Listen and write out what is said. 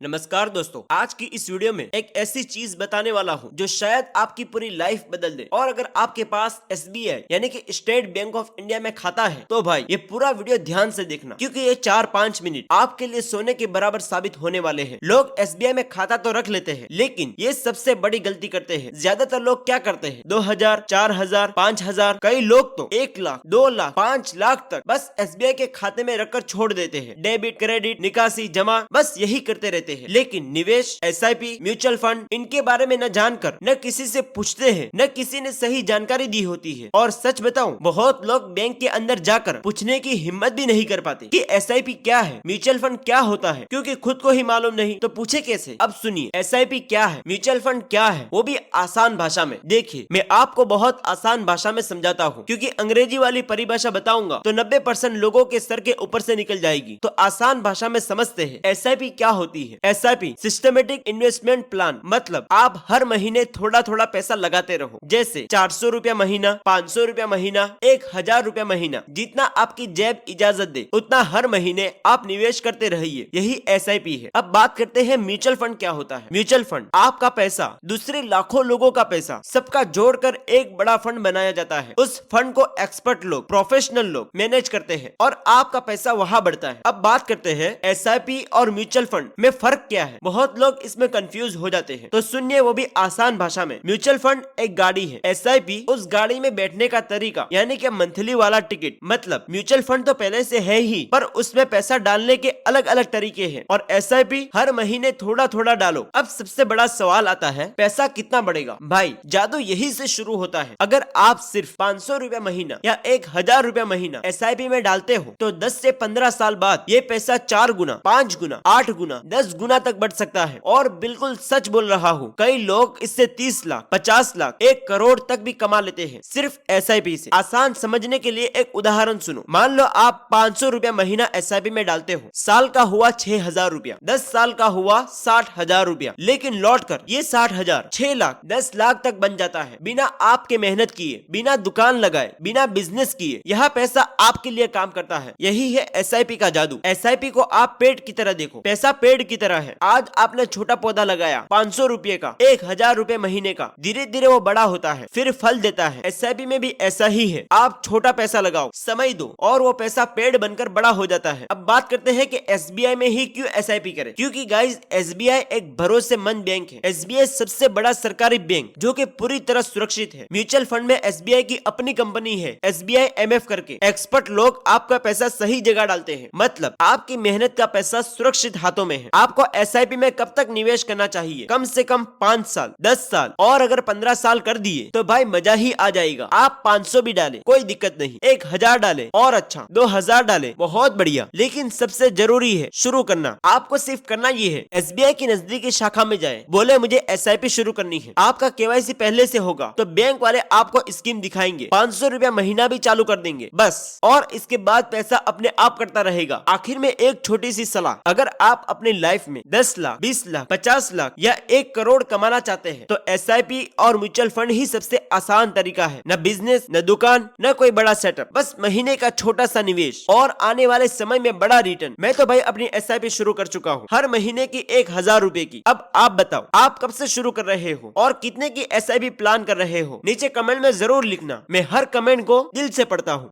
नमस्कार दोस्तों, आज की इस वीडियो में एक ऐसी चीज बताने वाला हूं जो शायद आपकी पूरी लाइफ बदल दे। और अगर आपके पास एसबीआई यानी कि स्टेट बैंक ऑफ इंडिया में खाता है तो भाई ये पूरा वीडियो ध्यान से देखना, क्योंकि ये 4-5 मिनट आपके लिए सोने के बराबर साबित होने वाले हैं। लोग एसबीआई में खाता तो रख लेते हैं, लेकिन ये सबसे बड़ी गलती करते हैं। ज्यादातर लोग क्या करते हैं, 2000, 4000, 5000, कई लोग तो 1 लाख, 2 लाख, 5 लाख तक बस एसबीआई के खाते में रखकर छोड़ देते हैं। डेबिट, क्रेडिट, निकासी, जमा, बस यही करते रहते हैं। लेकिन निवेश, एसआईपी, म्यूचुअल फंड, इनके बारे में न जानकर न किसी से पूछते हैं, न किसी ने सही जानकारी दी होती है। और सच बताऊं, बहुत लोग बैंक के अंदर जाकर पूछने की हिम्मत भी नहीं कर पाते कि एसआईपी क्या है, म्यूचुअल फंड क्या होता है, क्योंकि खुद को ही मालूम नहीं तो पूछे कैसे। अब सुनिए, एसआईपी क्या है, म्यूचुअल फंड क्या है, वो भी आसान भाषा में। देखिए, मैं आपको बहुत आसान भाषा में समझाता हूँ, क्योंकि अंग्रेजी वाली परिभाषा बताऊंगा तो 90% लोगों के सर के ऊपर से निकल जाएगी। तो आसान भाषा में समझते हैं एसआईपी क्या होती है। एसआईपी सिस्टमेटिक इन्वेस्टमेंट प्लान, मतलब आप हर महीने थोड़ा थोड़ा पैसा लगाते रहो। जैसे 400 रुपया महीना, 500 रुपया महीना, 1000 रुपया महीना, जितना आपकी जेब इजाजत दे उतना हर महीने आप निवेश करते रहिए। यही एसआईपी है। अब बात करते हैं म्यूचुअल फंड क्या होता है। म्यूचुअल फंड आपका पैसा, दूसरे लाखों लोगों का पैसा, सबका जोड़कर एक बड़ा फंड बनाया जाता है। उस फंड को एक्सपर्ट लोग, प्रोफेशनल लोग मैनेज करते हैं और आपका पैसा वहां बढ़ता है। अब बात करते हैं एसआईपी और म्यूचुअल फंड में फर्क क्या है। बहुत लोग इसमें कंफ्यूज हो जाते हैं, तो सुनिए वो भी आसान भाषा में। म्यूचुअल फंड एक गाड़ी है, एसआईपी उस गाड़ी में बैठने का तरीका, यानी कि मंथली वाला टिकट। मतलब म्यूचुअल फंड तो पहले से है ही, पर उसमें पैसा डालने के अलग अलग तरीके हैं। और एसआईपी हर महीने थोड़ा थोड़ा डालो। अब सबसे बड़ा सवाल आता है, पैसा कितना बढ़ेगा। भाई जादू यही से शुरू होता है। अगर आप सिर्फ 500 रुपया महीना या 1000 रुपया महीना एसआईपी में डालते हो तो 10 से 15 साल बाद ये पैसा 4 गुना, 5 गुना, 8 गुना, 10 गुना तक बढ़ सकता है। और बिल्कुल सच बोल रहा हूँ, कई लोग इससे 30 लाख, 50 लाख, 1 करोड़ तक भी कमा लेते हैं सिर्फ एसआईपी से। आसान समझने के लिए एक उदाहरण सुनो। मान लो आप 500 रुपया महीना एसआईपी में डालते हो, साल का हुआ 6000 रुपया, 10 साल का हुआ 60,000 रुपया। लेकिन लौट कर ये 60,000 6 लाख, 10 लाख तक बन जाता है, बिना आपके मेहनत किए, बिना दुकान लगाए, बिना बिजनेस किए। यह पैसा आपके लिए काम करता है। यही है एसआईपी का जादू। एसआईपी को आप पेड़ की तरह देखो। पैसा पेड़ की तरह है। आज आपने छोटा पौधा लगाया 500 रुपये का, 1000 रुपये महीने का, धीरे धीरे वो बड़ा होता है, फिर फल देता है। एसआईपी में भी ऐसा ही है। आप छोटा पैसा लगाओ, समय दो, और वो पैसा पेड़ बनकर बड़ा हो जाता है। अब बात करते हैं कि एसबीआई में ही क्यों एसआईपी करें। क्योंकि गाइस, एसबीआई एक भरोसेमंद बैंक है। एसबीआई सबसे बड़ा सरकारी बैंक जो कि पूरी तरह सुरक्षित है। म्यूचुअल फंड में एसबीआई की अपनी कंपनी है, एसबीआई एमएफ करके। एक्सपर्ट लोग आपका पैसा सही जगह डालते हैं, मतलब आपकी मेहनत का पैसा सुरक्षित हाथों में है। आपको एसआईपी में कब तक निवेश करना चाहिए? कम से कम 5 साल, 10 साल, और अगर 15 साल कर दिए तो भाई मजा ही आ जाएगा। आप 500 भी डालें, कोई दिक्कत नहीं, 1000 डालें और अच्छा, 2000 डालें, बहुत बढ़िया। लेकिन सबसे जरूरी है शुरू करना। आपको सिर्फ करना ये है, एसबीआई की नजदीकी शाखा में जाए, बोले मुझे एसआईपी शुरू करनी है। आपका केवाईसी पहले से होगा तो बैंक वाले आपको स्कीम दिखाएंगे, 500 रुपया महीना भी चालू कर देंगे बस। और इसके बाद पैसा अपने आप करता रहेगा। आखिर में एक छोटी सी सलाह, अगर आप अपनी लाइफ में 10 लाख, 20 लाख, 50 लाख या 1 करोड़ कमाना चाहते हैं तो एसआईपी और म्यूचुअल फंड ही सबसे आसान तरीका है। न बिजनेस, न दुकान, न कोई बड़ा सेटअप, बस महीने का छोटा सा निवेश और आने वाले समय में बड़ा रिटर्न। मैं तो भाई अपनी एसआईपी शुरू कर चुका हूँ, हर महीने की 1000 रुपए की। अब आप बताओ, आप कब से शुरू कर रहे हो और कितने की एसआईपी प्लान कर रहे हो? नीचे कमेंट में जरूर लिखना, मैं हर कमेंट को दिल से पढ़ता हूँ।